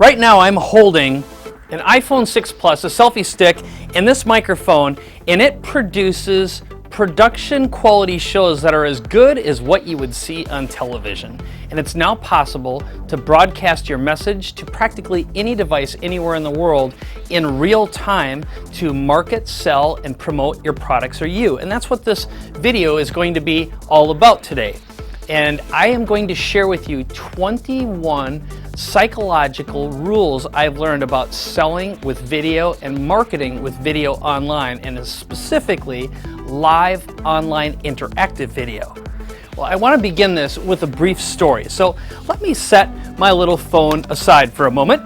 Right now I'm holding an iPhone 6 Plus, a selfie stick, and this microphone, and it produces production quality shows that are as good as what you would see on television. And it's now possible to broadcast your message to practically any device anywhere in the world in real time to market, sell, and promote your products or you. And that's what this video is going to be all about today. And I am going to share with you 21 psychological rules I've learned about selling with video and marketing with video online, and specifically live online interactive video. Well, I want to begin this with a brief story. So let me set my little phone aside for a moment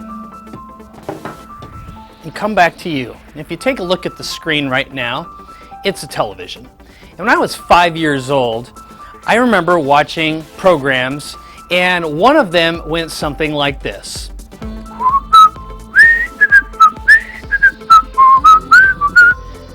and come back to you. And if you take a look at the screen right now, it's a television. And when I was 5 years old, I remember watching programs, and one of them went something like this.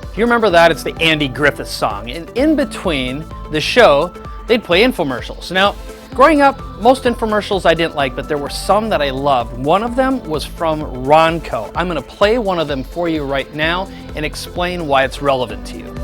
If you remember that, it's the Andy Griffith song. And in between the show, they'd play infomercials. Now, growing up, most infomercials I didn't like, but there were some that I loved. One of them was from Ronco. I'm going to play one of them for you right now and explain why it's relevant to you.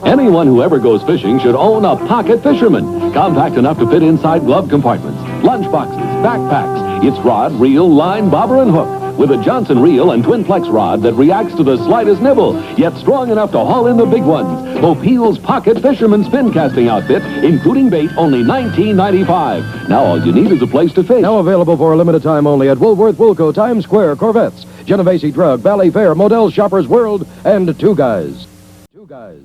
Anyone who ever goes fishing should own a pocket fisherman. Compact enough to fit inside glove compartments, lunch boxes, backpacks. It's rod, reel, line, bobber, and hook. With a Johnson reel and twin plex rod that reacts to the slightest nibble, yet strong enough to haul in the big ones. Mopeel's Pocket Fisherman Spin Casting Outfit, including bait, only $19.95. Now all you need is a place to fish. Now available for a limited time only at Woolworth, Woolco, Times Square, Corvettes, Genovese Drug, Valley Fair, Modell's Shoppers World, and Two Guys. Two Guys.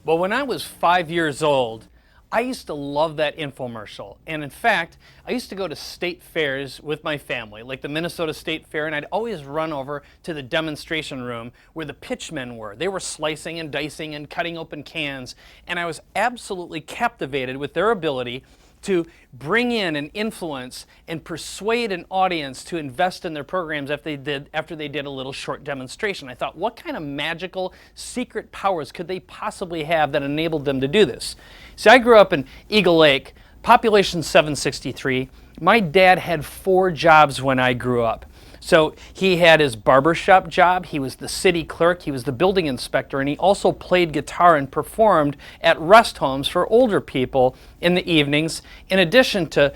Well, when I was 5 years old, I used to love that infomercial. And in fact, I used to go to state fairs with my family, like the Minnesota State Fair, and I'd always run over to the demonstration room where the pitchmen were. They were slicing and dicing and cutting open cans, and I was absolutely captivated with their ability to bring in and influence and persuade an audience to invest in their programs after they did a little short demonstration. I thought, what kind of magical secret powers could they possibly have that enabled them to do this? See, I grew up in Eagle Lake, population 763. My dad had 4 jobs when I grew up. So he had his barbershop job, he was the city clerk, he was the building inspector, and he also played guitar and performed at rest homes for older people in the evenings, in addition to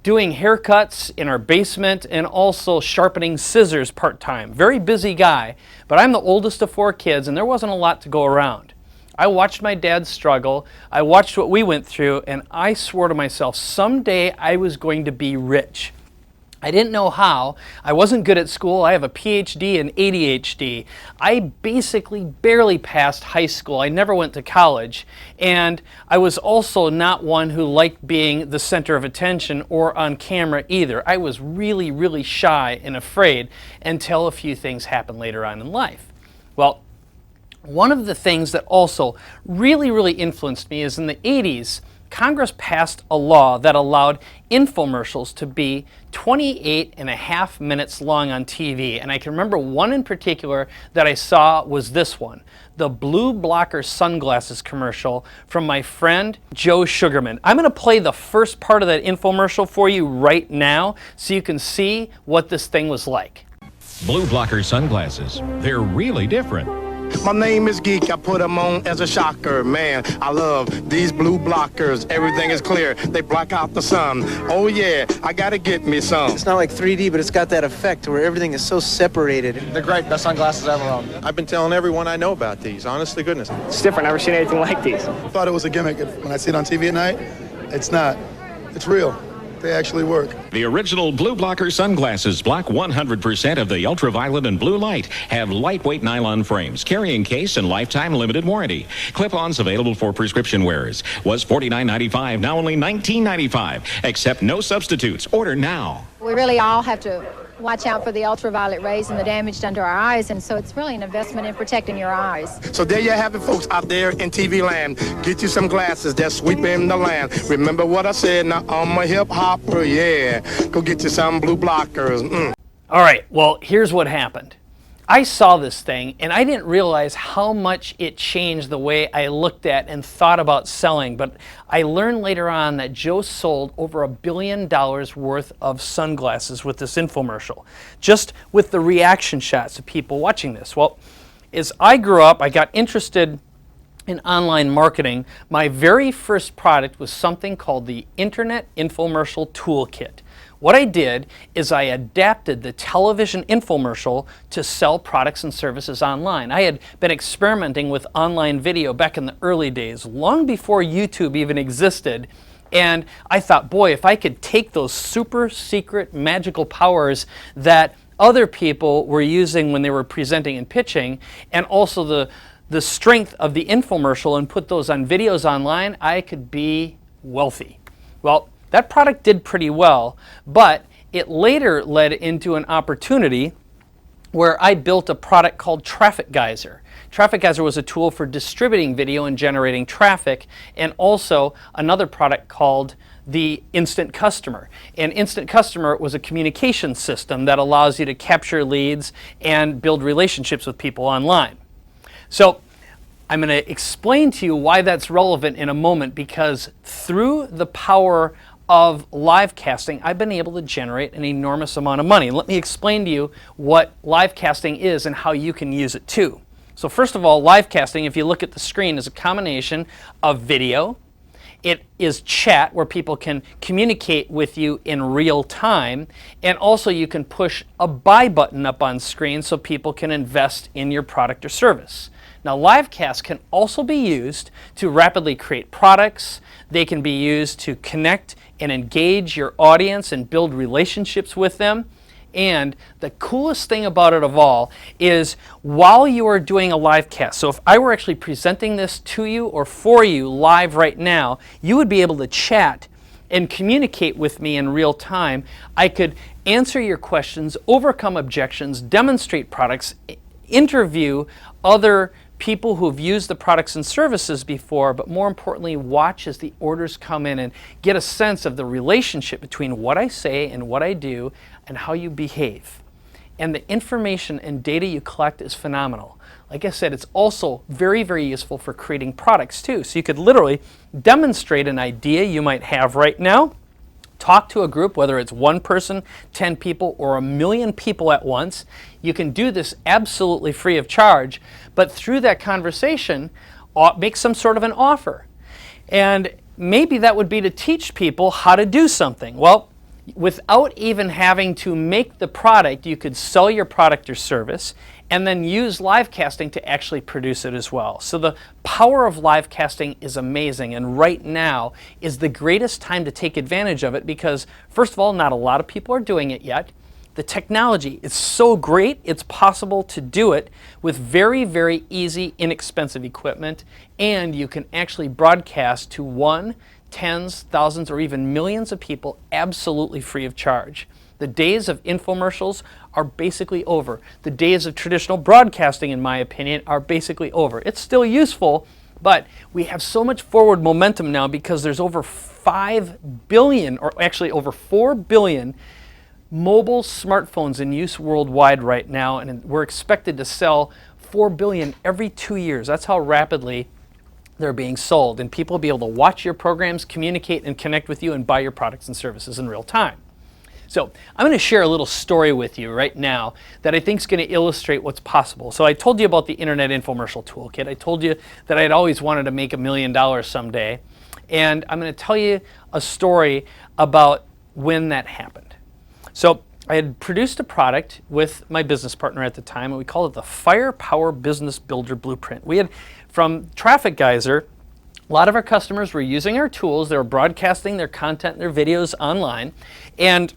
doing haircuts in our basement and also sharpening scissors part-time. Very busy guy, but I'm the oldest of 4 kids, and there wasn't a lot to go around. I watched my dad struggle, I watched what we went through, and I swore to myself, someday I was going to be rich. I didn't know how. I wasn't good at school. I have a PhD in ADHD. I basically barely passed high school. I never went to college. And I was also not one who liked being the center of attention or on camera either. I was really, really shy and afraid until a few things happened later on in life. Well, one of the things that also really, really influenced me is in the 80s, Congress passed a law that allowed infomercials to be 28 and a half minutes long on TV. And I can remember one in particular that I saw was this one, the blue blocker sunglasses commercial from my friend Joe Sugarman. I'm going to play the first part of that infomercial for you right now so you can see what this thing was like. Blue blocker sunglasses, they're really different. My name is Geek, I put them on as a shocker. Man, I love these blue blockers. Everything is clear, they block out the sun. Oh yeah, I gotta get me some. It's not like 3D, but it's got that effect where everything is so separated. They're great, best sunglasses I've ever owned. I've been telling everyone I know about these, honest to goodness. It's different, never seen anything like these. I thought it was a gimmick. When I see it on TV at night, it's not. It's real. They actually work. The original blue blocker sunglasses block 100% of the ultraviolet and blue light, have lightweight nylon frames, carrying case, and lifetime limited warranty. Clip-ons available for prescription wearers. Was $49.95, now only $19.95. Accept no substitutes. Order now. We really all have to watch out for the ultraviolet rays and the damage done to our eyes, and so it's really an investment in protecting your eyes. So there you have it, folks, out there in TV land. Get you some glasses that's sweeping the land. Remember what I said, now I'm a hip hopper, yeah. Go get you some blue blockers. All right, well, here's what happened. I saw this thing and I didn't realize how much it changed the way I looked at and thought about selling. But I learned later on that Joe sold over $1 billion worth of sunglasses with this infomercial, just with the reaction shots of people watching this. Well, as I grew up, I got interested in online marketing. My very first product was something called the Internet Infomercial Toolkit. What I did is I adapted the television infomercial to sell products and services online. I had been experimenting with online video back in the early days, long before YouTube even existed. And I thought, boy, if I could take those super secret magical powers that other people were using when they were presenting and pitching, and also the strength of the infomercial, and put those on videos online, I could be wealthy. Well, that product did pretty well, but it later led into an opportunity where I built a product called Traffic Geyser. Traffic Geyser was a tool for distributing video and generating traffic, and also another product called the Instant Customer. And Instant Customer was a communication system that allows you to capture leads and build relationships with people online. So I'm going to explain to you why that's relevant in a moment, because through the power of live casting, I've been able to generate an enormous amount of money. And let me explain to you what live casting is and how you can use it too. So first of all, live casting, if you look at the screen, is a combination of video. It is chat, where people can communicate with you in real time, and also you can push a buy button up on screen so people can invest in your product or service. Now, livecast can also be used to rapidly create products. They can be used to connect and engage your audience and build relationships with them. And the coolest thing about it of all is, while you are doing a live cast, so if I were actually presenting this to you or for you live right now, you would be able to chat and communicate with me in real time. I could answer your questions, overcome objections, demonstrate products, interview other people who've used the products and services before, but more importantly, watch as the orders come in and get a sense of the relationship between what I say and what I do and how you behave. And the information and data you collect is phenomenal. Like I said, it's also very, very useful for creating products too. So you could literally demonstrate an idea you might have right now, talk to a group, whether it's one person, 10 people, or 1 million people at once. You can do this absolutely free of charge, but through that conversation, make some sort of an offer. And maybe that would be to teach people how to do something. Well, without even having to make the product, you could sell your product or service and then use live casting to actually produce it as well. So the power of live casting is amazing, and right now is the greatest time to take advantage of it, because first of all, not a lot of people are doing it yet. The technology is so great, it's possible to do it with very, very easy, inexpensive equipment, and you can actually broadcast to one, tens, thousands, or even millions of people absolutely free of charge. The days of infomercials are basically over. The days of traditional broadcasting, in my opinion, are basically over. It's still useful, but we have so much forward momentum now because there's over 5 billion, or actually over 4 billion mobile smartphones in use worldwide right now, and we're expected to sell 4 billion every 2 years. That's how rapidly they're being sold, and people will be able to watch your programs, communicate and connect with you, and buy your products and services in real time. So I'm going to share a little story with you right now that I think is going to illustrate what's possible. So I told you about the Internet Infomercial Toolkit. I told you that I'd always wanted to make $1 million someday, and I'm going to tell you a story about when that happened. So I had produced a product with my business partner at the time, and we called it the Firepower Business Builder Blueprint. We had, from Traffic Geyser, a lot of our customers were using our tools. They were broadcasting their content, their videos online, and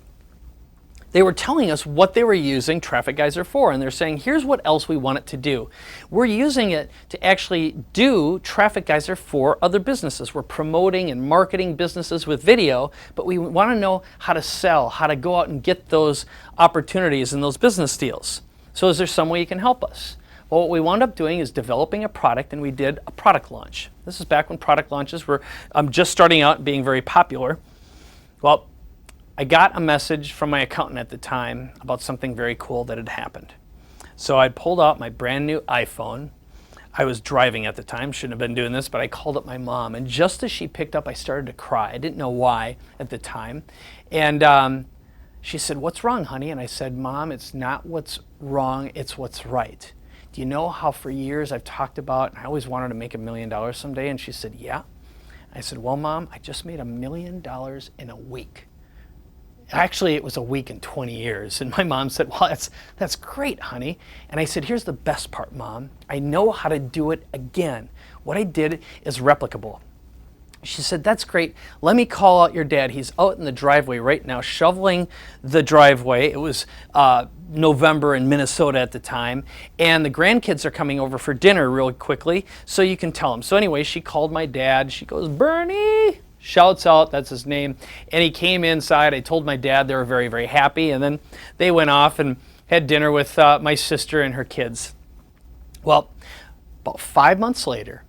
they were telling us what they were using Traffic Geyser for, and they're saying, here's what else we want it to do. We're using it to actually do Traffic Geyser for other businesses. We're promoting and marketing businesses with video, but we want to know how to sell, how to go out and get those opportunities and those business deals. So is there some way you can help us? Well, what we wound up doing is developing a product, and we did a product launch. This is back when product launches were just starting out and being very popular. Well, I got a message from my accountant at the time about something very cool that had happened. So I pulled out my brand new iPhone. I was driving at the time, shouldn't have been doing this, but I called up my mom. And just as she picked up, I started to cry. I didn't know why at the time. And she said, "What's wrong, honey?" And I said, "Mom, it's not what's wrong, it's what's right. Do you know how for years I've talked about, I always wanted to make $1 million someday?" And she said, "Yeah." I said, "Well, Mom, I just made $1 million in a week." Actually, it was a week in 20 years. And my mom said, "Well, that's great, honey." And I said, "Here's the best part, Mom. I know how to do it again. What I did is replicable." She said, "That's great. Let me call out your dad. He's out in the driveway right now shoveling the driveway." It was November in Minnesota at the time. And the grandkids are coming over for dinner real quickly, so you can tell them. So anyway, she called my dad. She goes, "Bernie!" Shouts out, that's his name. And he came inside. I told my dad. They were very, very happy. And then they went off and had dinner with my sister and her kids. Well, about 5 months later,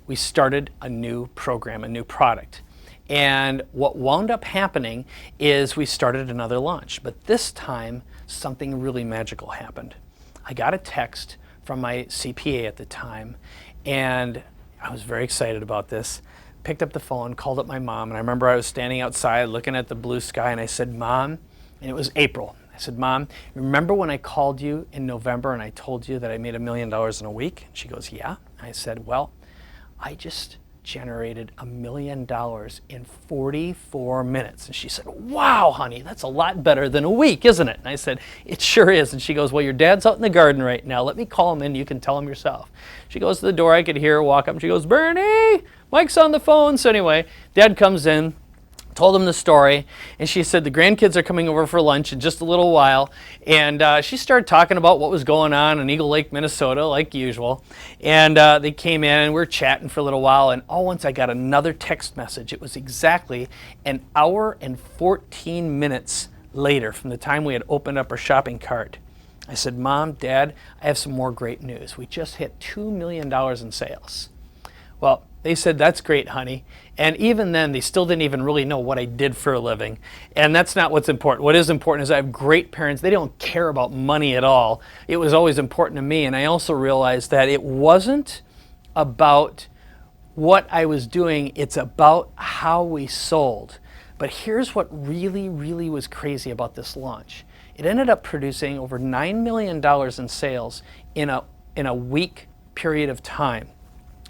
we started a new program, a new product. And what wound up happening is we started another launch. But this time, something really magical happened. I got a text from my CPA at the time, and I was very excited about this. Picked up the phone, called up my mom, and I remember I was standing outside looking at the blue sky, and I said, "Mom," and it was April. I said, "Mom, remember when I called you in November and I told you that I made $1 million in a week?" And she goes, "Yeah." I said, "Well, I just generated $1 million in 44 minutes. And she said, "Wow, honey, that's a lot better than a week, isn't it?" And I said, "It sure is." And she goes, "Well, your dad's out in the garden right now. Let me call him in. You can tell him yourself." She goes to the door. I could hear her walk up. And she goes, "Bernie, Mike's on the phone." So anyway, Dad comes in, told him the story, and she said the grandkids are coming over for lunch in just a little while. And she started talking about what was going on in Eagle Lake, Minnesota, like usual. And they came in and we were chatting for a little while, and all once I got another text message. It was exactly an hour and 14 minutes later from the time we had opened up our shopping cart. I said, "Mom, Dad, I have some more great news. We just hit $2 million in sales." Well, they said, "That's great, honey." And even then, they still didn't even really know what I did for a living. And that's not what's important. What is important is I have great parents. They don't care about money at all. It was always important to me. And I also realized that it wasn't about what I was doing. It's about how we sold. But here's what really, really was crazy about this launch. It ended up producing over $9 million in sales in a week period of time,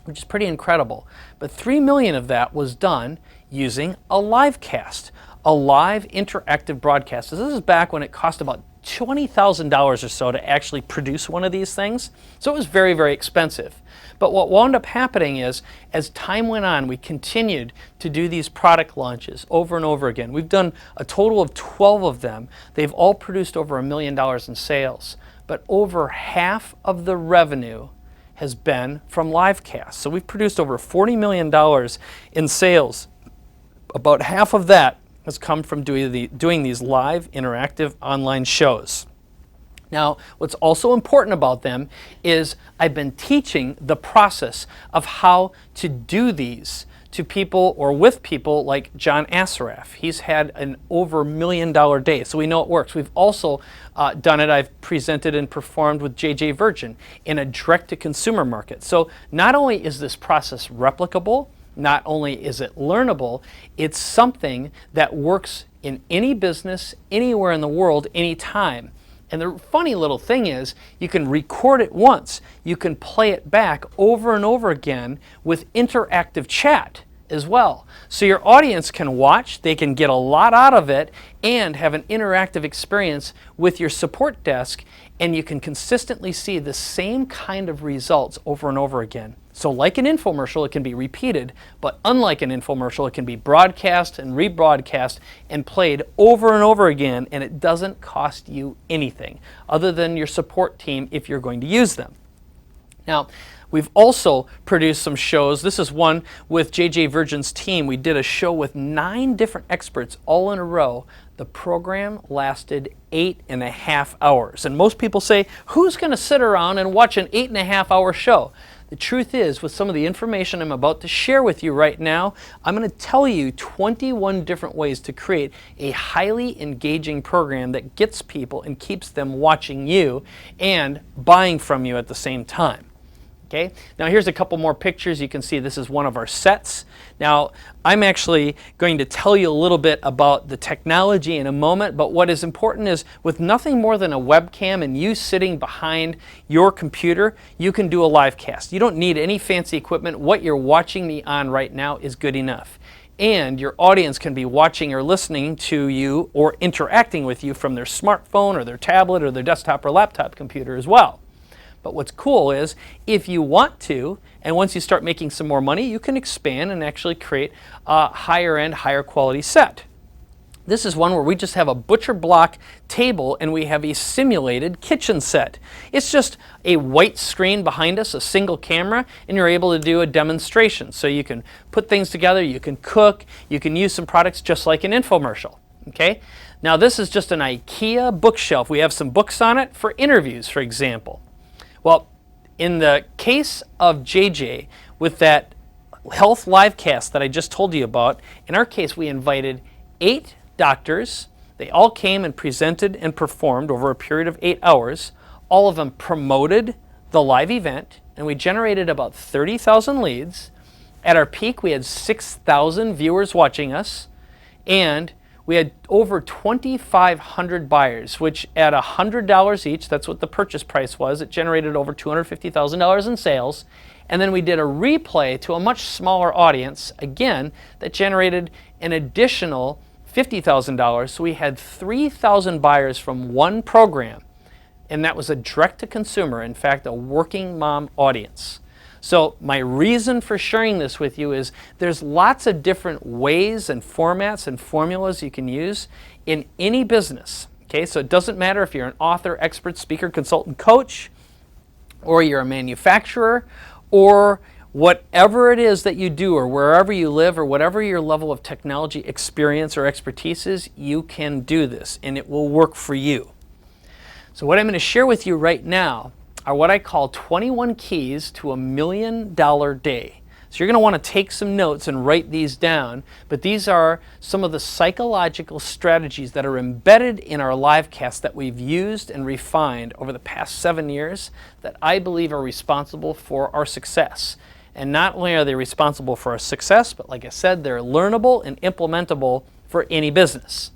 which is pretty incredible. But $3 million of that was done using a live cast, a live interactive broadcast. So this is back when it cost about $20,000 or so to actually produce one of these things. So it was very, very expensive. But what wound up happening is, as time went on, we continued to do these product launches over and over again. We've done a total of 12 of them. They've all produced over $1 million in sales. But over half of the revenue has been from livecast. So we've produced over $40 million in sales. About half of that has come from doing these live interactive online shows. Now, what's also important about them is I've been teaching the process of how to do these to people or with people like John Assaraf. He's had an over $1 million day, so we know it works. We've also done it. I've presented and performed with J.J. Virgin in a direct-to-consumer market. So not only is this process replicable, not only is it learnable, it's something that works in any business, anywhere in the world, anytime. And the funny little thing is, you can record it once. You can play it back over and over again with interactive chat as well. So your audience can watch, they can get a lot out of it, and have an interactive experience with your support desk, and you can consistently see the same kind of results over and over again. So like an infomercial, it can be repeated, but unlike an infomercial, it can be broadcast and rebroadcast and played over and over again, and it doesn't cost you anything other than your support team if you're going to use them. Now, we've also produced some shows. This is one with J.J. Virgin's team. We did a show with 9 different experts all in a row. The program lasted 8.5 hours. And most people say, who's going to sit around and watch an 8.5 hour show? The truth is, with some of the information I'm about to share with you right now, I'm going to tell you 21 different ways to create a highly engaging program that gets people and keeps them watching you and buying from you at the same time. Okay. Now here's a couple more pictures. You can see this is one of our sets. Now I'm actually going to tell you a little bit about the technology in a moment, but what is important is with nothing more than a webcam and you sitting behind your computer, you can do a live cast. You don't need any fancy equipment. What you're watching me on right now is good enough. And your audience can be watching or listening to you or interacting with you from their smartphone or their tablet or their desktop or laptop computer as well. But what's cool is if you want to, and once you start making some more money, you can expand and actually create a higher end, higher quality set. This is one where we just have a butcher block table and we have a simulated kitchen set. It's just a white screen behind us, a single camera, and you're able to do a demonstration. So you can put things together, you can cook, you can use some products just like an infomercial. Okay? Now this is just an IKEA bookshelf. We have some books on it for interviews, for example. Well, in the case of JJ, with that health live cast that I just told you about, in our case we invited 8 doctors. They all came and presented and performed over a period of 8 hours. All of them promoted the live event, and we generated about 30,000 leads. At our peak, we had 6,000 viewers watching us, and we had over 2,500 buyers, which at $100 each, that's what the purchase price was, it generated over $250,000 in sales. And then we did a replay to a much smaller audience, again, that generated an additional $50,000. So we had 3,000 buyers from one program, and that was a direct-to-consumer, in fact, a working mom audience. So my reason for sharing this with you is there's lots of different ways and formats and formulas you can use in any business. Okay, so it doesn't matter if you're an author, expert, speaker, consultant, coach, or you're a manufacturer, or whatever it is that you do, or wherever you live, or whatever your level of technology experience or expertise is, you can do this and it will work for you. So what I'm going to share with you right now are what I call 21 keys to $1 million day. So you're going to want to take some notes and write these down, but these are some of the psychological strategies that are embedded in our live cast that we've used and refined over the past 7 years that I believe are responsible for our success. And not only are they responsible for our success, but like I said, they're learnable and implementable for any business.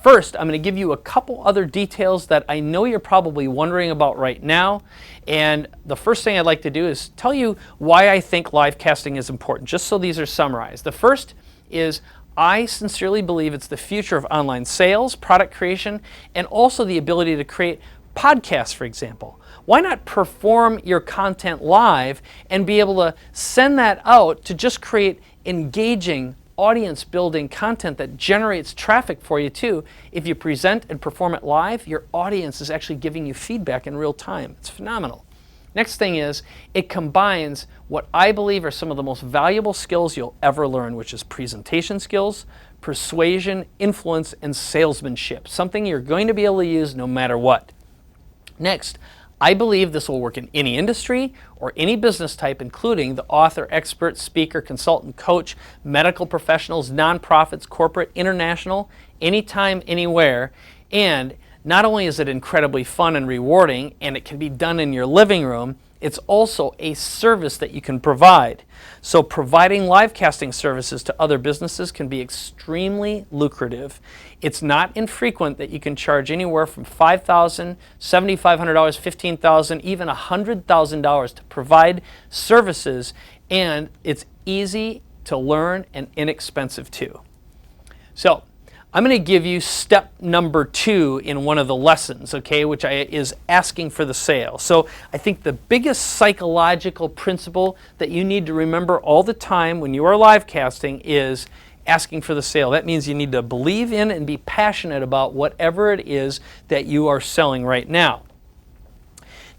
First, I'm going to give you a couple other details that I know you're probably wondering about right now. And the first thing I'd like to do is tell you why I think live casting is important, just so these are summarized. The first is I sincerely believe it's the future of online sales, product creation, and also the ability to create podcasts, for example. Why not perform your content live and be able to send that out to just create engaging audience building content that generates traffic for you too? If you present and perform it live, your audience is actually giving you feedback in real time. It's phenomenal. Next thing is it combines what I believe are some of the most valuable skills you'll ever learn, which is presentation skills, persuasion, influence, and salesmanship, something you're going to be able to use no matter what. Next, I believe this will work in any industry or any business type, including the author, expert, speaker, consultant, coach, medical professionals, nonprofits, corporate, international, anytime, anywhere. And not only is it incredibly fun and rewarding, and it can be done in your living room, it's also a service that you can provide. So providing live casting services to other businesses can be extremely lucrative. It's not infrequent that you can charge anywhere from $5,000, $7,500, $15,000, even $100,000 to provide services, and it's easy to learn and inexpensive too. So I'm going to give you step number 2 in one of the lessons, okay, which is asking for the sale. So I think the biggest psychological principle that you need to remember all the time when you are live casting is asking for the sale. That means you need to believe in and be passionate about whatever it is that you are selling right now.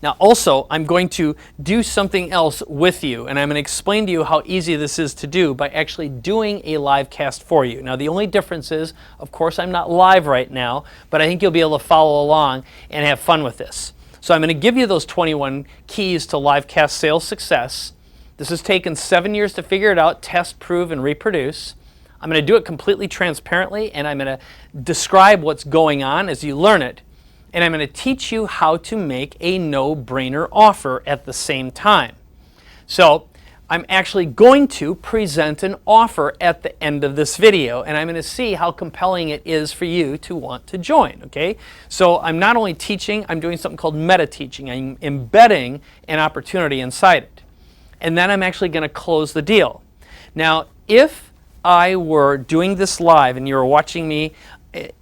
Now also, I'm going to do something else with you, and I'm going to explain to you how easy this is to do by actually doing a live cast for you. Now the only difference is, of course, I'm not live right now, but I think you'll be able to follow along and have fun with this. So I'm going to give you those 21 keys to livecast sales success. This has taken 7 years to figure it out, test, prove, and reproduce. I'm going to do it completely transparently, and I'm going to describe what's going on as you learn it. And I'm going to teach you how to make a no-brainer offer at the same time. So I'm actually going to present an offer at the end of this video, and I'm going to see how compelling it is for you to want to join, okay? So I'm not only teaching, I'm doing something called meta-teaching. I'm embedding an opportunity inside it. And then I'm actually going to close the deal. Now, if I were doing this live and you were watching me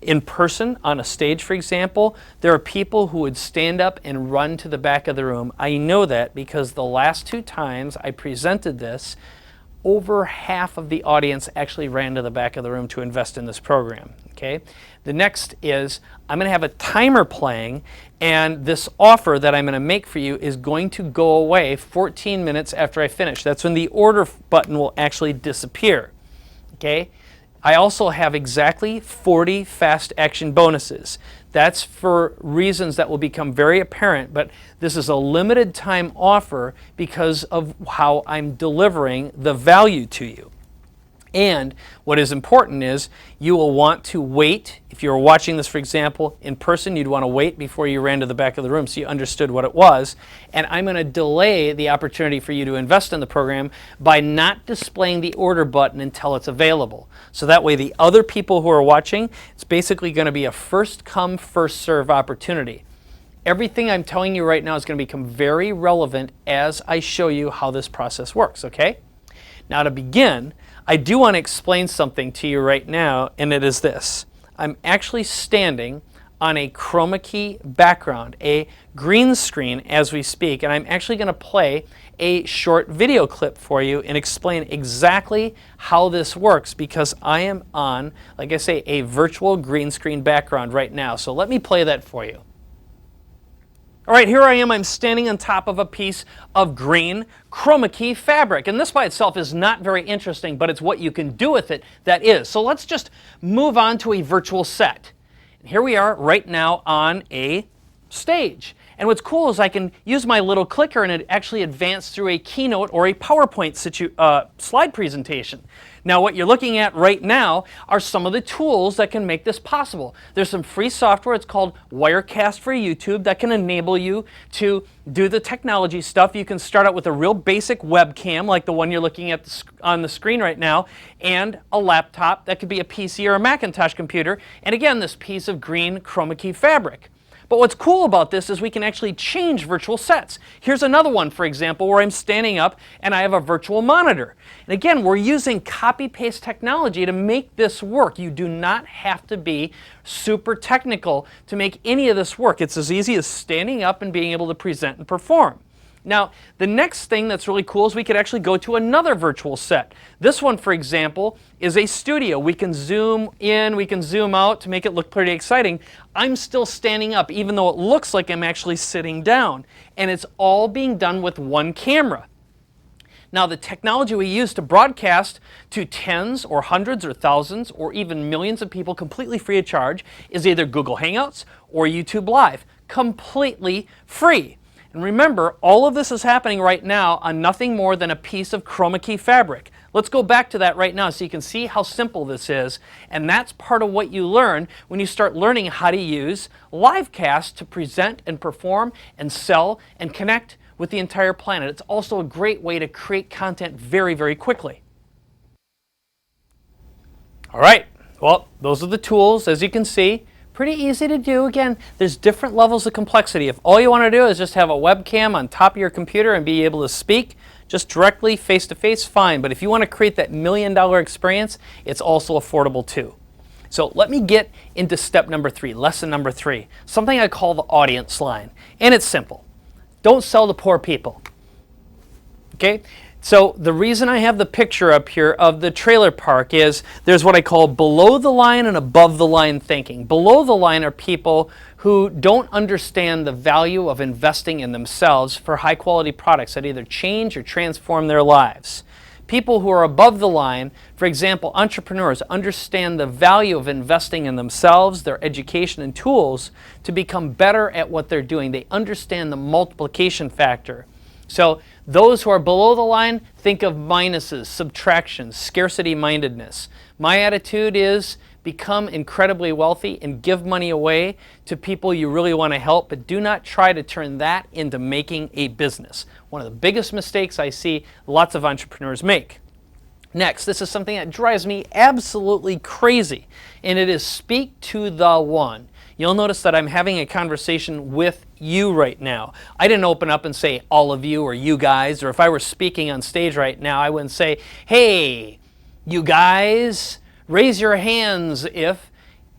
in person on a stage, for example, there are people who would stand up and run to the back of the room. I know that because the last 2 times I presented this, over half of the audience actually ran to the back of the room to invest in this program. Okay? The next is I'm going to have a timer playing, and this offer that I'm going to make for you is going to go away 14 minutes after I finish. That's when the order button will actually disappear. Okay? I also have exactly 40 fast action bonuses. That's for reasons that will become very apparent, but this is a limited time offer because of how I'm delivering the value to you. And what is important is you will want to wait. If you were watching this, for example, in person, you'd want to wait before you ran to the back of the room so you understood what it was. And I'm going to delay the opportunity for you to invest in the program by not displaying the order button until it's available. So that way the other people who are watching, it's basically going to be a first come, first serve opportunity. Everything I'm telling you right now is going to become very relevant as I show you how this process works, okay? Now to begin, I do want to explain something to you right now, and it is this. I'm actually standing on a chroma key background, a green screen as we speak, and I'm actually going to play a short video clip for you and explain exactly how this works because I am on, like I say, a virtual green screen background right now. So let me play that for you. All right, here I am. I'm standing on top of a piece of green chroma key fabric. And this by itself is not very interesting, but it's what you can do with it that is. So let's just move on to a virtual set. And here we are right now on a stage. And what's cool is I can use my little clicker and it actually advance through a keynote or a PowerPoint slide presentation. Now what you're looking at right now are some of the tools that can make this possible. There's some free software, it's called Webcast for YouTube, that can enable you to do the technology stuff. You can start out with a real basic webcam like the one you're looking at on the screen right now, and a laptop that could be a PC or a Macintosh computer, and again this piece of green chroma key fabric. But what's cool about this is we can actually change virtual sets. Here's another one, for example, where I'm standing up and I have a virtual monitor. And again, we're using copy-paste technology to make this work. You do not have to be super technical to make any of this work. It's as easy as standing up and being able to present and perform. Now, the next thing that's really cool is we could actually go to another virtual set. This one, for example, is a studio. We can zoom in, we can zoom out to make it look pretty exciting. I'm still standing up, even though it looks like I'm actually sitting down. And it's all being done with one camera. Now, the technology we use to broadcast to tens or hundreds or thousands or even millions of people completely free of charge is either Google Hangouts or YouTube Live, completely free. And remember, all of this is happening right now on nothing more than a piece of chroma key fabric. Let's go back to that right now so you can see how simple this is. And that's part of what you learn when you start learning how to use Livecast to present and perform and sell and connect with the entire planet. It's also a great way to create content very, very quickly. All right, well, those are the tools, as you can see. Pretty easy to do. Again, there's different levels of complexity. If all you want to do is just have a webcam on top of your computer and be able to speak just directly face-to-face, fine. But if you want to create that $1 million experience, it's also affordable too. So let me get into step number 3, lesson number 3, something I call the audience line. And it's simple. Don't sell to poor people. Okay? So the reason I have the picture up here of the trailer park is there's what I call below the line and above the line thinking. Below the line are people who don't understand the value of investing in themselves for high quality products that either change or transform their lives. People who are above the line, for example, entrepreneurs, understand the value of investing in themselves, their education and tools to become better at what they're doing. They understand the multiplication factor. So those who are below the line, think of minuses, subtractions, scarcity-mindedness. My attitude is become incredibly wealthy and give money away to people you really want to help, but do not try to turn that into making a business. One of the biggest mistakes I see lots of entrepreneurs make. Next, this is something that drives me absolutely crazy, and it is speak to the one. You'll notice that I'm having a conversation with you right now. I didn't open up and say all of you or you guys, or if I were speaking on stage right now, I wouldn't say, hey, you guys, raise your hands if.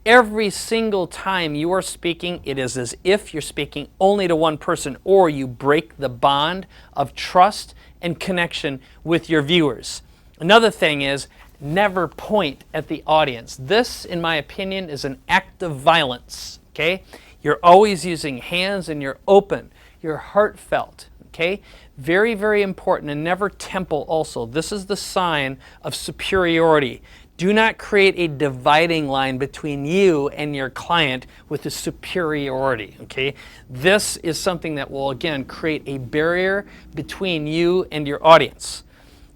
Every single time you are speaking, it is as if you're speaking only to one person, or you break the bond of trust and connection with your viewers. Another thing is, never point at the audience. This, in my opinion, is an act of violence, okay? You're always using hands and you're open, you're heartfelt, okay? Very, very important, and never temple also. This is the sign of superiority. Do not create a dividing line between you and your client with the superiority, okay? This is something that will, again, create a barrier between you and your audience.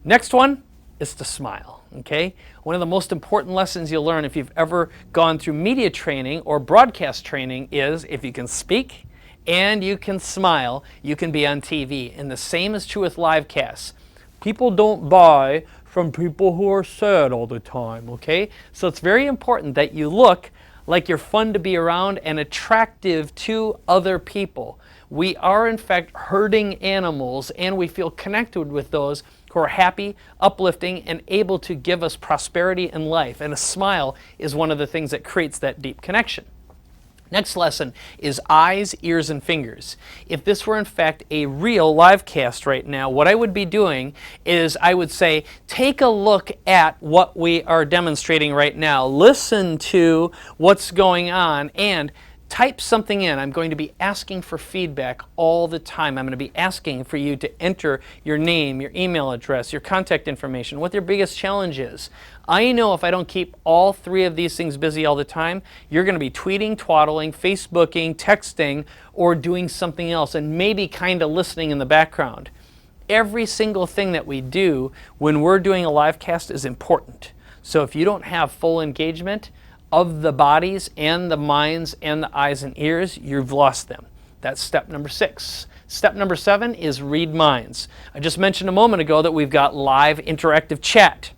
Next one is to smile, okay? One of the most important lessons you'll learn if you've ever gone through media training or broadcast training is if you can speak and you can smile, you can be on TV. And the same is true with live casts. People don't buy from people who are sad all the time, okay? So it's very important that you look like you're fun to be around and attractive to other people. We are, in fact, herding animals, and we feel connected with those who are happy, uplifting, and able to give us prosperity in life. And a smile is one of the things that creates that deep connection. Next lesson is eyes, ears, and fingers. If this were in fact a real live cast right now, what I would be doing is I would say, take a look at what we are demonstrating right now. Listen to what's going on and type something in. I'm going to be asking for feedback all the time. I'm going to be asking for you to enter your name, your email address, your contact information, what your biggest challenge is. I know if I don't keep all three of these things busy all the time, you're going to be tweeting, twaddling, Facebooking, texting, or doing something else, and maybe kind of listening in the background. Every single thing that we do when we're doing a live cast is important. So if you don't have full engagement of the bodies and the minds and the eyes and ears, you've lost them. That's step number 6. Step number 7 is read minds. I just mentioned a moment ago that we've got live interactive chat.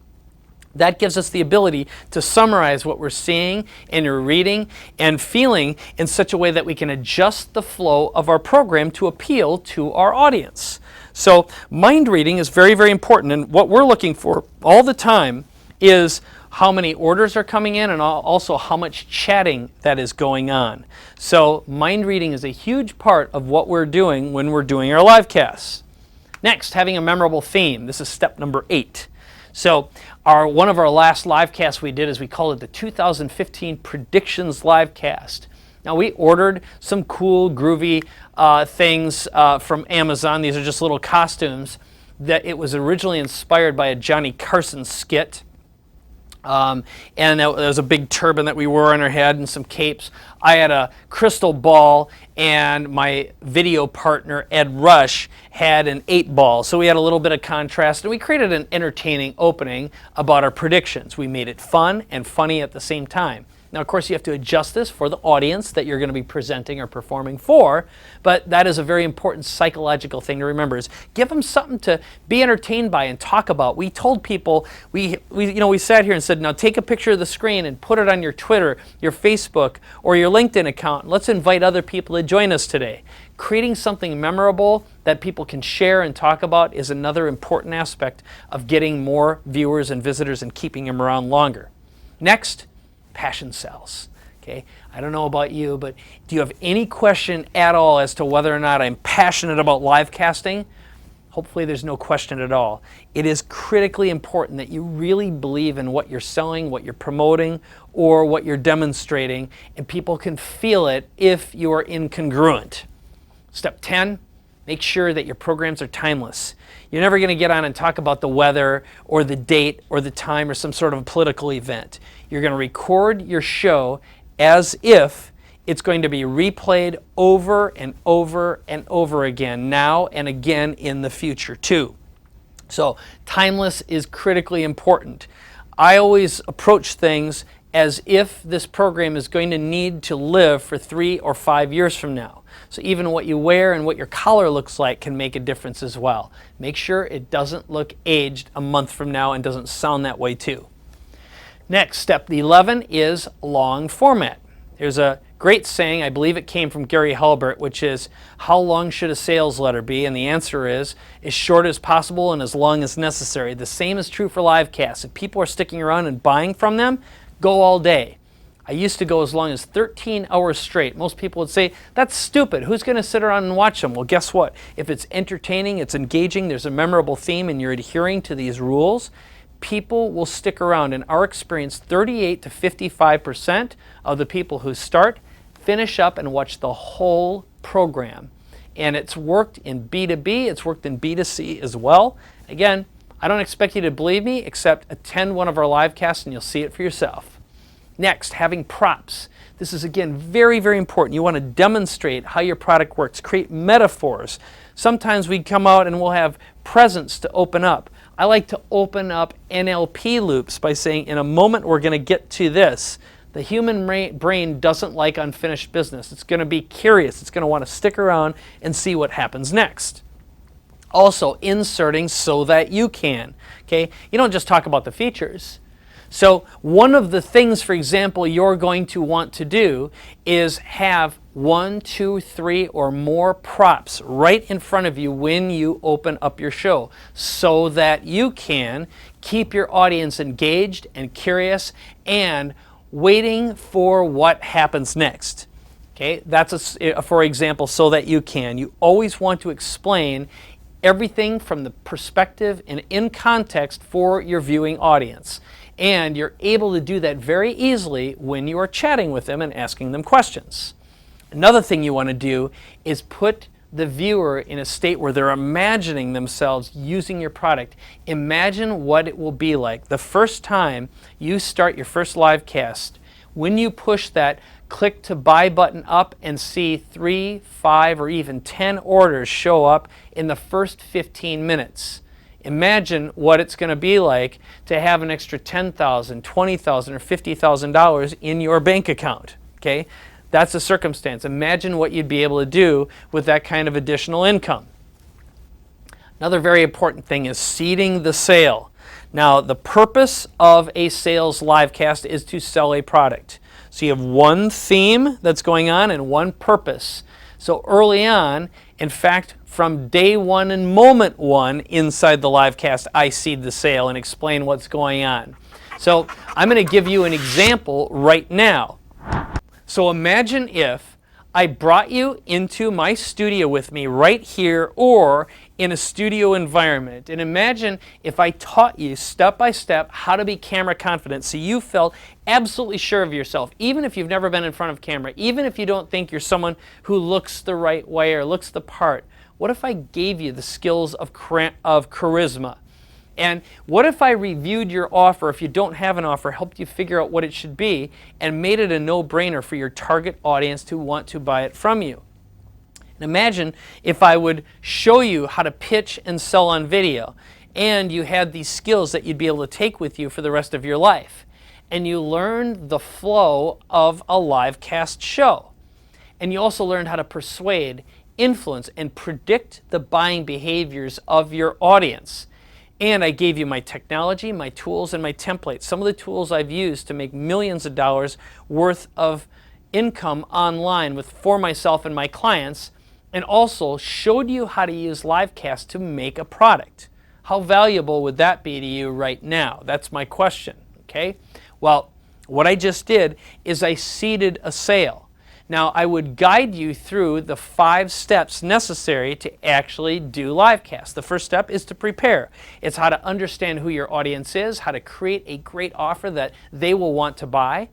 That gives us the ability to summarize what we're seeing and reading and feeling in such a way that we can adjust the flow of our program to appeal to our audience. So mind reading is very, very important, and what we're looking for all the time is how many orders are coming in and also how much chatting that is going on. So mind reading is a huge part of what we're doing when we're doing our live casts. Next, having a memorable theme. This is step number 8. So one of our last live casts we did is we called it the 2015 Predictions Live Cast. Now we ordered some cool, groovy things from Amazon. These are just little costumes that it was originally inspired by a Johnny Carson skit. And there was a big turban that we wore on our head and some capes. I had a crystal ball, and my video partner, Ed Rush, had an 8-ball. So we had a little bit of contrast, and we created an entertaining opening about our predictions. We made it fun and funny at the same time. Now, of course, you have to adjust this for the audience that you're going to be presenting or performing for, but that is a very important psychological thing to remember, is give them something to be entertained by and talk about. We told people, we sat here and said, now take a picture of the screen and put it on your Twitter, your Facebook, or your LinkedIn account. Let's invite other people to join us today. Creating something memorable that people can share and talk about is another important aspect of getting more viewers and visitors and keeping them around longer. Next, passion sells. Okay, I don't know about you, but do you have any question at all as to whether or not I'm passionate about live casting? Hopefully there's no question at all. It is critically important that you really believe in what you're selling, what you're promoting, or what you're demonstrating, and people can feel it if you are incongruent. Step 10, Make sure that your programs are timeless. You're never going to get on and talk about the weather or the date or the time or some sort of a political event. You're going to record your show as if it's going to be replayed over and over and over again, now and again in the future too. So timeless is critically important. I always approach things as if this program is going to need to live for 3 or 5 years from now. So even what you wear and what your collar looks like can make a difference as well. Make sure it doesn't look aged a month from now and doesn't sound that way too. Next, step 11 is long format. There's a great saying, I believe it came from Gary Halbert, which is, how long should a sales letter be? And the answer is, as short as possible and as long as necessary. The same is true for live casts. If people are sticking around and buying from them, go all day. I used to go as long as 13 hours straight. Most people would say, that's stupid. Who's going to sit around and watch them? Well, guess what? If it's entertaining, it's engaging, there's a memorable theme, and you're adhering to these rules, people will stick around. In our experience, 38 to 55% of the people who start finish up and watch the whole program. And it's worked in B2B, it's worked in B2C as well. Again, I don't expect you to believe me, except attend one of our live casts and you'll see it for yourself. Next, having props. This is, again, very, very important. You want to demonstrate how your product works. Create metaphors. Sometimes we come out and we'll have presents to open up. I like to open up NLP loops by saying, in a moment we're going to get to this. The human brain doesn't like unfinished business. It's going to be curious. It's going to want to stick around and see what happens next. Also, inserting so that you can. Okay? You don't just talk about the features. So one of the things, for example, you're going to want to do is have 1, 2, 3 or more props right in front of you when you open up your show, so that you can keep your audience engaged and curious and waiting for what happens next. Okay, that's for example, so that you can. You always want to explain everything from the perspective and in context for your viewing audience. And you're able to do that very easily when you are chatting with them and asking them questions. Another thing you want to do is put the viewer in a state where they're imagining themselves using your product. Imagine what it will be like the first time you start your first live cast. When you push that click to buy button up and see 3, 5, or even 10 orders show up in the first 15 minutes. Imagine what it's going to be like to have an extra $10,000, $20,000, or $50,000 in your bank account. Okay? That's a circumstance. Imagine what you'd be able to do with that kind of additional income. Another very important thing is seeding the sale. Now, the purpose of a sales live cast is to sell a product. So you have one theme that's going on and one purpose. So early on, in fact, from day one and moment one inside the live cast, I seed the sale and explain what's going on. So I'm going to give you an example right now. So imagine if I brought you into my studio with me right here or in a studio environment. And imagine if I taught you step by step how to be camera confident so you felt absolutely sure of yourself, even if you've never been in front of camera, even if you don't think you're someone who looks the right way or looks the part. What if I gave you the skills of charisma? And what if I reviewed your offer, if you don't have an offer, helped you figure out what it should be, and made it a no-brainer for your target audience to want to buy it from you? And imagine if I would show you how to pitch and sell on video, and you had these skills that you'd be able to take with you for the rest of your life, and you learned the flow of a live cast show. And you also learned how to persuade, influence, and predict the buying behaviors of your audience. And I gave you my technology, my tools, and my templates. Some of the tools I've used to make millions of dollars worth of income online for myself and my clients, and also showed you how to use Livecast to make a product. How valuable would that be to you right now? That's my question, okay? Well, what I just did is I seeded a sale. Now, I would guide you through the 5 steps necessary to actually do Livecast. The first step is to prepare. It's how to understand who your audience is, how to create a great offer that they will want to buy.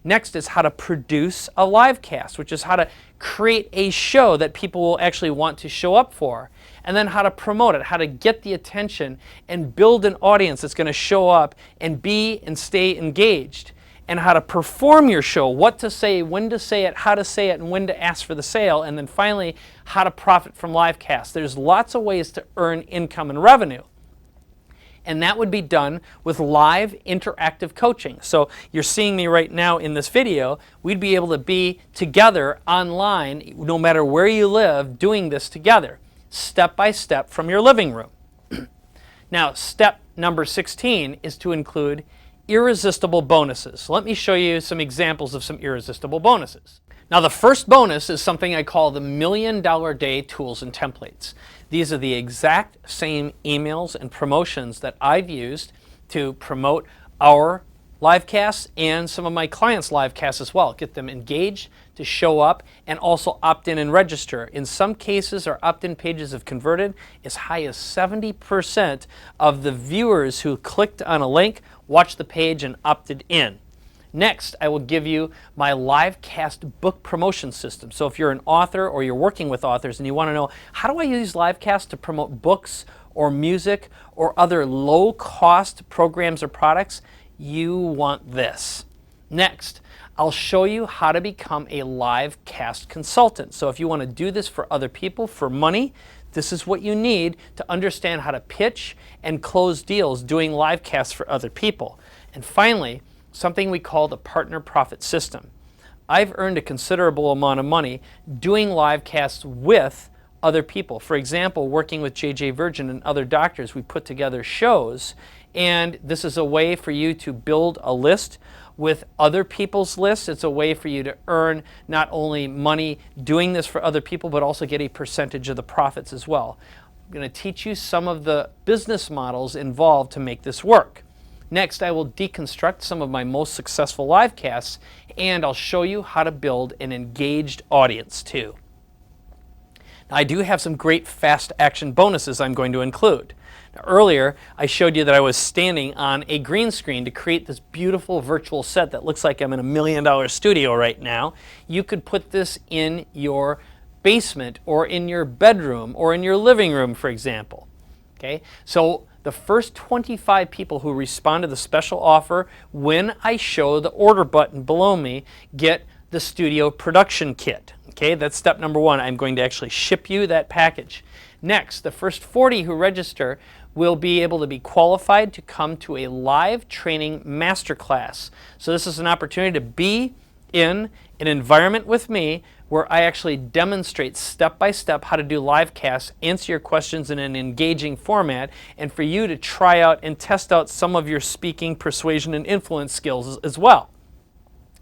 Next is how to produce a live cast, which is how to create a show that people will actually want to show up for. And then how to promote it, how to get the attention and build an audience that's going to show up and be and stay engaged. And how to perform your show, what to say, when to say it, how to say it, and when to ask for the sale. And then finally, how to profit from live casts. There's lots of ways to earn income and revenue. And that would be done with live interactive coaching. So you're seeing me right now in this video. We'd be able to be together online, no matter where you live, doing this together, step by step from your living room. Now, step number 16 is to include irresistible bonuses. Let me show you some examples of some irresistible bonuses. Now, the first bonus is something I call the $1 Million Day Tools and Templates. These are the exact same emails and promotions that I've used to promote our live casts and some of my clients' live casts as well. Get them engaged to show up and also opt in and register. In some cases, our opt-in pages have converted as high as 70% of the viewers who clicked on a link, watched the page, and opted in. Next, I will give you my live cast book promotion system. So if you're an author or you're working with authors and you want to know, how do I use live cast to promote books or music or other low-cost programs or products? You want this. Next, I'll show you how to become a live cast consultant. So if you want to do this for other people for money, this is what you need to understand how to pitch and close deals doing live casts for other people. And finally, something we call the partner profit system. I've earned a considerable amount of money doing live casts with other people. For example, working with J.J. Virgin and other doctors, we put together shows, and this is a way for you to build a list with other people's lists. It's a way for you to earn not only money doing this for other people, but also get a percentage of the profits as well. I'm going to teach you some of the business models involved to make this work. Next, I will deconstruct some of my most successful live casts, and I'll show you how to build an engaged audience too. Now, I do have some great fast action bonuses I'm going to include. Now, earlier, I showed you that I was standing on a green screen to create this beautiful virtual set that looks like I'm in $1 million studio right now. You could put this in your basement or in your bedroom or in your living room, for example. Okay, so the first 25 people who respond to the special offer when I show the order button below me get the studio production kit. Okay, that's step number one. I'm going to actually ship you that package. Next, the first 40 who register will be able to be qualified to come to a live training masterclass. So this is an opportunity to be in an environment with me where I actually demonstrate step by step how to do live casts, answer your questions in an engaging format, and for you to try out and test out some of your speaking, persuasion, and influence skills as well.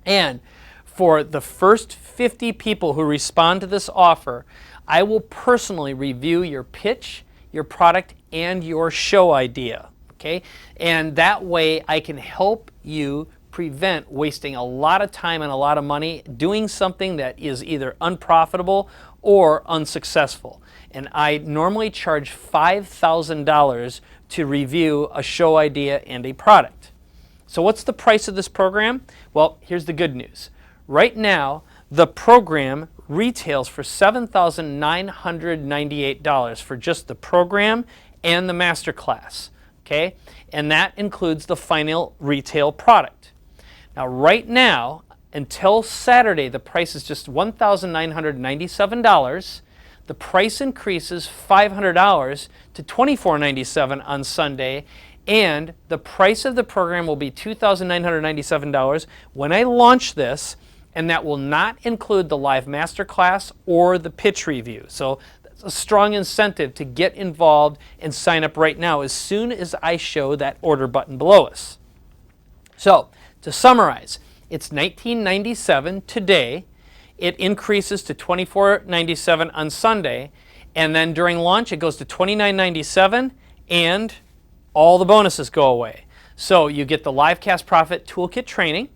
And for the first 50 people who respond to this offer, I will personally review your pitch, your product, and your show idea. Okay? And that way I can help you prevent wasting a lot of time and a lot of money doing something that is either unprofitable or unsuccessful. And I normally charge $5,000 to review a show idea and a product. So what's the price of this program? Well, here's the good news. Right now, the program retails for $7,998 for just the program and the masterclass. Okay? And that includes the final retail product. Now, right now, until Saturday, the price is just $1,997. The price increases $500 to $2,497 on Sunday, and the price of the program will be $2,997 when I launch this, and that will not include the live masterclass or the pitch review. So that's a strong incentive to get involved and sign up right now as soon as I show that order button below us. So, to summarize, it's $19.97 today, it increases to $24.97 on Sunday, and then during launch it goes to $29.97 and all the bonuses go away. So you get the Livecast Profit Toolkit training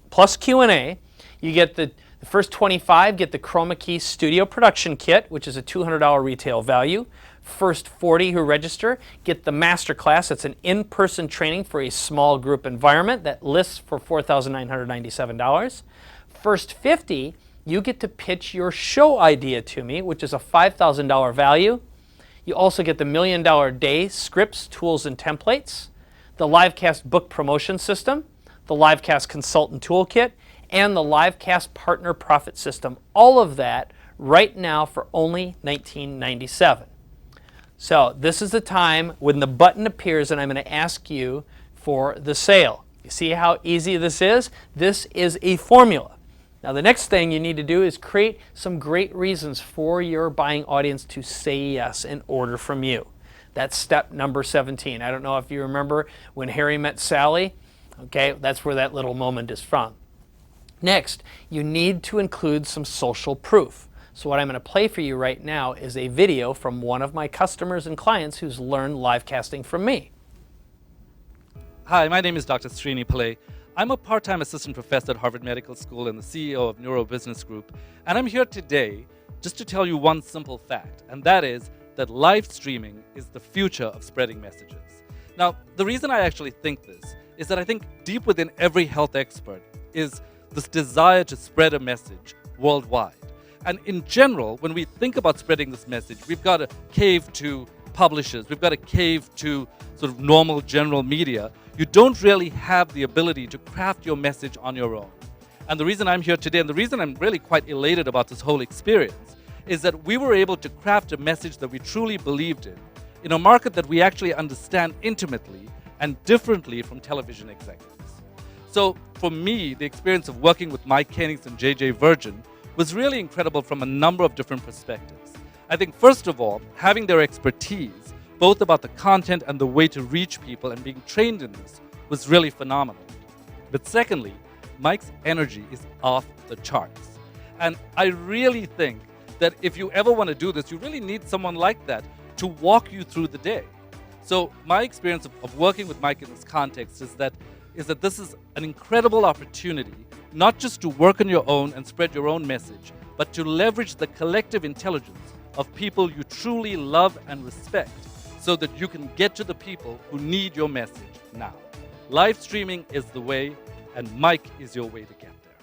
plus Q&A, you get the first 25 get the Chroma Key Studio Production Kit, which is a $200 retail value. First 40 who register get the masterclass. It's an in-person training for a small group environment that lists for $4,997. First 50, you get to pitch your show idea to me, which is a $5,000 value. You also get the $1 Million Day scripts, tools, and templates, the Livecast book promotion system, the Livecast consultant toolkit, and the Livecast partner profit system. All of that right now for only $19.97. So this is the time when the button appears and I'm going to ask you for the sale. You see how easy this is? This is a formula. Now the next thing you need to do is create some great reasons for your buying audience to say yes and order from you. That's step number 17. I don't know if you remember when Harry met Sally. Okay, that's where that little moment is from. Next, you need to include some social proof. So what I'm going to play for you right now is a video from one of my customers and clients who's learned live casting from me. Hi, my name is Dr. Srini Pillai. I'm a part-time assistant professor at Harvard Medical School and the CEO of Neuro Business Group. And I'm here today just to tell you one simple fact, and that is that live streaming is the future of spreading messages. Now, the reason I actually think this is that I think deep within every health expert is this desire to spread a message worldwide. And in general, when we think about spreading this message, we've got to cave to publishers, we've got to cave to sort of normal general media. You don't really have the ability to craft your message on your own. And the reason I'm here today, and the reason I'm really quite elated about this whole experience, is that we were able to craft a message that we truly believed in a market that we actually understand intimately and differently from television executives. So for me, the experience of working with Mike Koenigs and JJ Virgin was really incredible from a number of different perspectives. I think first of all, having their expertise, both about the content and the way to reach people and being trained in this, was really phenomenal. But secondly, Mike's energy is off the charts. And I really think that if you ever want to do this, you really need someone like that to walk you through the day. So my experience of working with Mike in this context is that this is an incredible opportunity, not just to work on your own and spread your own message, but to leverage the collective intelligence of people you truly love and respect so that you can get to the people who need your message now. Live streaming is the way, and Mike is your way to get there.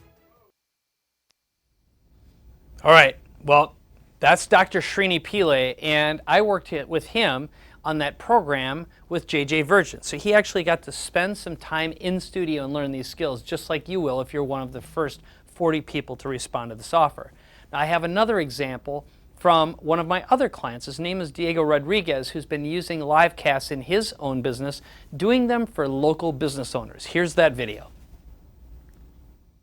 All right, well, that's Dr. Srini Pillai, and I worked with him on that program with JJ Virgin. So he actually got to spend some time in studio and learn these skills, just like you will if you're one of the first 40 people to respond to this offer. Now, I have another example from one of my other clients. His name is Diego Rodriguez, who's been using livecasts in his own business, doing them for local business owners. Here's that video.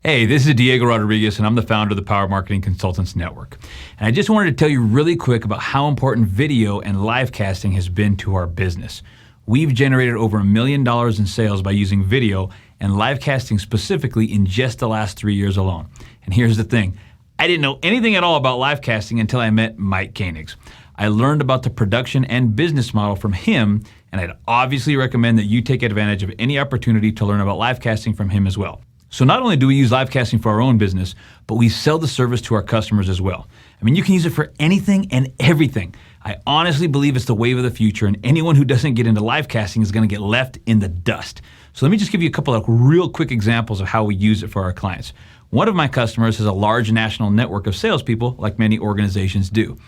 Hey, this is Diego Rodriguez, and I'm the founder of the Power Marketing Consultants Network. And I just wanted to tell you really quick about how important video and live casting has been to our business. We've generated over $1 million in sales by using video and live casting specifically in just the last 3 years alone. And here's the thing. I didn't know anything at all about live casting until I met Mike Koenigs. I learned about the production and business model from him, and I'd obviously recommend that you take advantage of any opportunity to learn about live casting from him as well. So not only do we use live casting for our own business, but we sell the service to our customers as well. I mean, you can use it for anything and everything. I honestly believe it's the wave of the future, and anyone who doesn't get into live casting is going to get left in the dust. So let me just give you a couple of real quick examples of how we use it for our clients. One of my customers has a large national network of salespeople, like many organizations do.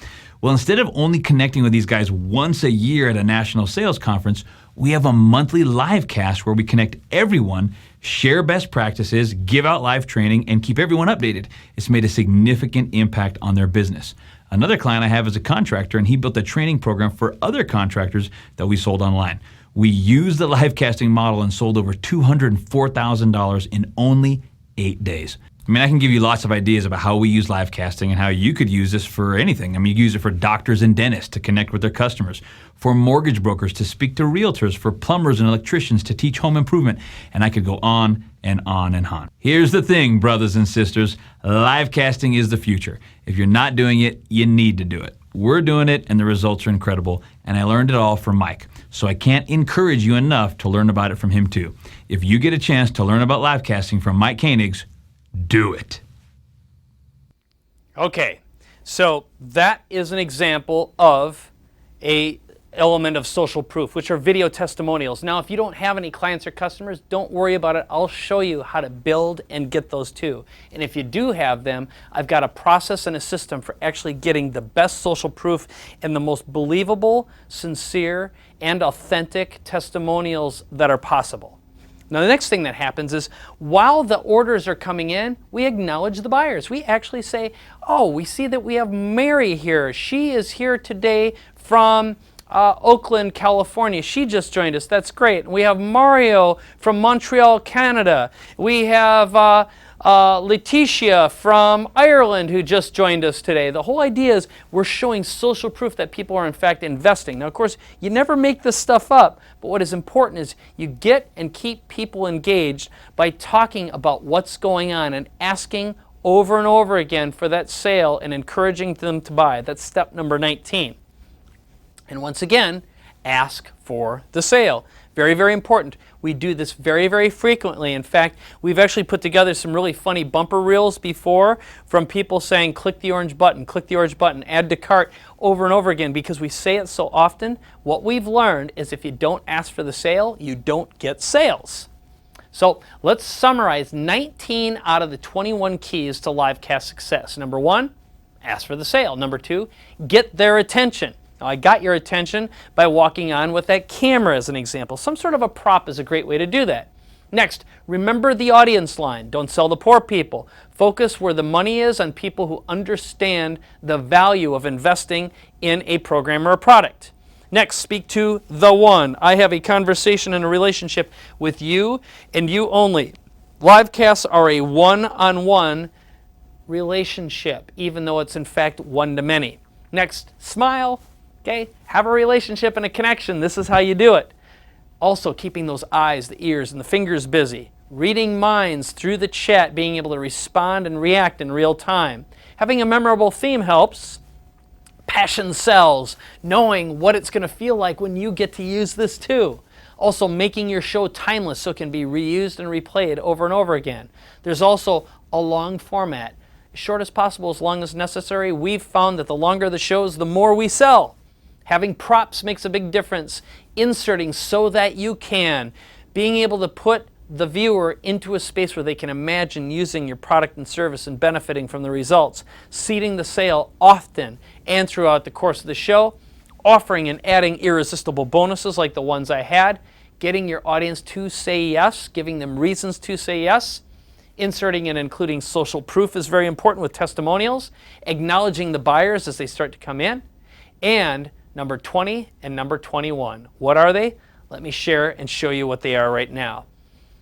Well, instead of only connecting with these guys once a year at a national sales conference, we have a monthly live cast where we connect everyone, share best practices, give out live training, and keep everyone updated. It's made a significant impact on their business. Another client I have is a contractor, and he built a training program for other contractors that we sold online. We used the live casting model and sold over $204,000 in only 8 days. I mean, I can give you lots of ideas about how we use live casting and how you could use this for anything. I mean, you use it for doctors and dentists to connect with their customers, for mortgage brokers to speak to realtors, for plumbers and electricians to teach home improvement, and I could go on and on and on. Here's the thing, brothers and sisters, live casting is the future. If you're not doing it, you need to do it. We're doing it, and the results are incredible, and I learned it all from Mike. So I can't encourage you enough to learn about it from him too. If you get a chance to learn about live casting from Mike Koenigs, do it. Okay, so that is an example of a element of social proof, which are video testimonials. Now, if you don't have any clients or customers, don't worry about it. I'll show you how to build and get those too. And if you do have them, I've got a process and a system for actually getting the best social proof and the most believable, sincere, and authentic testimonials that are possible. Now, the next thing that happens is while the orders are coming in, we acknowledge the buyers. We actually say, oh, we see that we have Mary here. She is here today from Oakland, California. She just joined us. That's great. We have Mario from Montreal, Canada. We have Letitia from Ireland who just joined us today. The whole idea is we're showing social proof that people are in fact investing. Now, of course, you never make this stuff up, but what is important is you get and keep people engaged by talking about what's going on and asking over and over again for that sale and encouraging them to buy. That's step number 19. And once again, ask for the sale. Very, very important. We do this very, very frequently. In fact, we've actually put together some really funny bumper reels before from people saying, click the orange button, add to cart over and over again because we say it so often. What we've learned is if you don't ask for the sale, you don't get sales. So let's summarize 19 out of the 21 keys to livecast success. Number 1, ask for the sale. Number 2, get their attention. Now, I got your attention by walking on with that camera as an example. Some sort of a prop is a great way to do that. Next, remember the audience line. Don't sell to poor people. Focus where the money is on people who understand the value of investing in a program or a product. Next, speak to the one. I have a conversation and a relationship with you and you only. Livecasts are a one-on-one relationship, even though it's in fact one-to-many. Next, smile. Okay, have a relationship and a connection. This is how you do it. Also, keeping those eyes, the ears, and the fingers busy. Reading minds through the chat, being able to respond and react in real time. Having a memorable theme helps. Passion sells. Knowing what it's going to feel like when you get to use this too. Also, making your show timeless so it can be reused and replayed over and over again. There's also a long format. Short as possible, as long as necessary. We've found that the longer the shows, the more we sell. Having props makes a big difference. Inserting so that you can. Being able to put the viewer into a space where they can imagine using your product and service and benefiting from the results. Seeding the sale often and throughout the course of the show. Offering and adding irresistible bonuses like the ones I had. Getting your audience to say yes. Giving them reasons to say yes. Inserting and including social proof is very important with testimonials. Acknowledging the buyers as they start to come in. And number 20 and number 21. What are they? Let me share and show you what they are right now.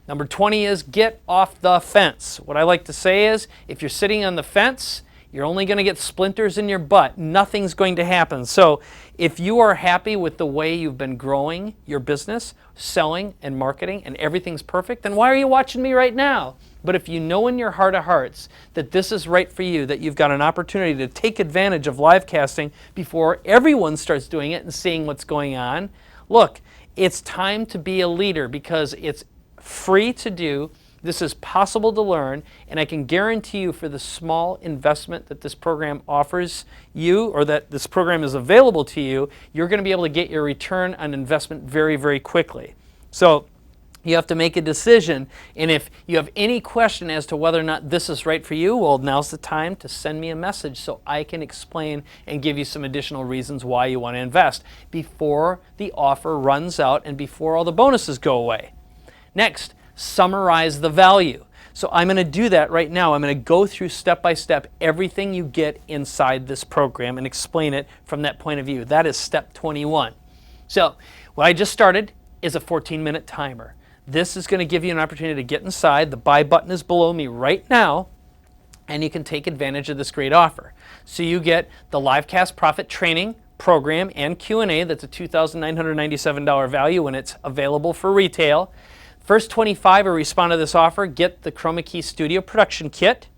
Number 20 is get off the fence. What I like to say is if you're sitting on the fence, you're only going to get splinters in your butt. Nothing's going to happen. So if you are happy with the way you've been growing your business, selling and marketing, and everything's perfect, then why are you watching me right now? But if you know in your heart of hearts that this is right for you, that you've got an opportunity to take advantage of live casting before everyone starts doing it and seeing what's going on, look, it's time to be a leader because it's free to do. This is possible to learn, and I can guarantee you for the small investment that this program offers you or that this program is available to you, you're going to be able to get your return on investment very, very quickly. So you have to make a decision, and if you have any question as to whether or not this is right for you, well, now's the time to send me a message so I can explain and give you some additional reasons why you want to invest before the offer runs out and before all the bonuses go away. Next, summarize the value. So I'm going to do that right now. I'm going to go through step by step everything you get inside this program and explain it from that point of view. That is step 21. So what I just started is a 14-minute timer. This is going to give you an opportunity to get inside. The buy button is below me right now, and you can take advantage of this great offer. So you get the Livecast Profit Training Program and Q&A. That's a $2,997 value when it's available for retail. First 25 who respond to this offer get the Chroma Key Studio Production Kit.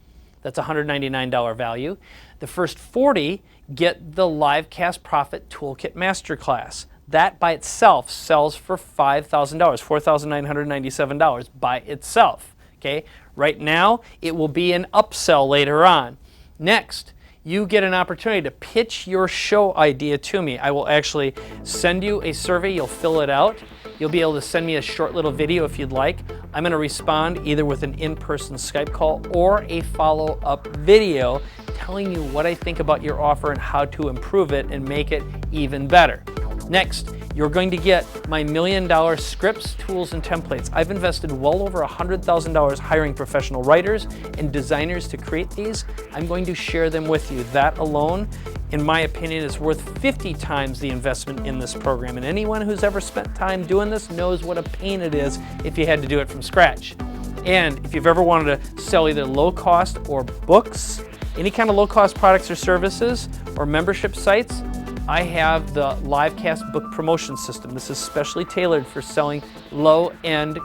That's a $199 value. The first 40 get the Livecast Profit Toolkit Masterclass. That by itself sells for $5,000, $4,997 by itself. Okay? Right now, it will be an upsell later on. Next, you get an opportunity to pitch your show idea to me. I will actually send you a survey, you'll fill it out. You'll be able to send me a short little video if you'd like. I'm going to respond either with an in-person Skype call or a follow-up video telling you what I think about your offer and how to improve it and make it even better. Next, you're going to get my $1 million scripts, tools, and templates. I've invested well over $100,000 hiring professional writers and designers to create these. I'm going to share them with you. That alone, in my opinion, is worth 50 times the investment in this program. And anyone who's ever spent time doing this knows what a pain it is if you had to do it from scratch. And if you've ever wanted to sell either low cost or books, any kind of low cost products or services or membership sites, I have the Livecast book promotion system. This is specially tailored for selling low-end,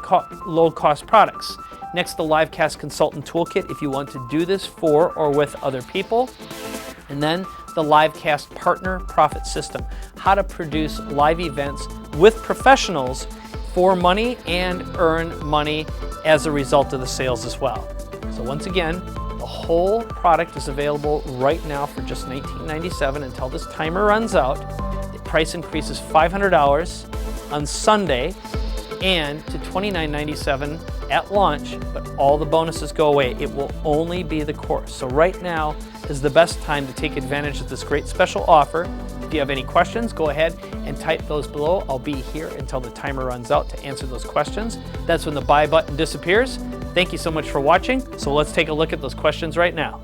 low-cost products. Next, the Livecast Consultant Toolkit if you want to do this for or with other people. And then the Livecast Partner Profit System, how to produce live events with professionals for money and earn money as a result of the sales as well. So once again, the whole product is available right now for just $19.97 until this timer runs out. The price increases $500 on Sunday and to $29.97 at launch, but all the bonuses go away. It will only be the course. So right now is the best time to take advantage of this great special offer. If you have any questions, go ahead and type those below. I'll be here until the timer runs out to answer those questions. That's when the buy button disappears. Thank you so much for watching. So let's take a look at those questions right now.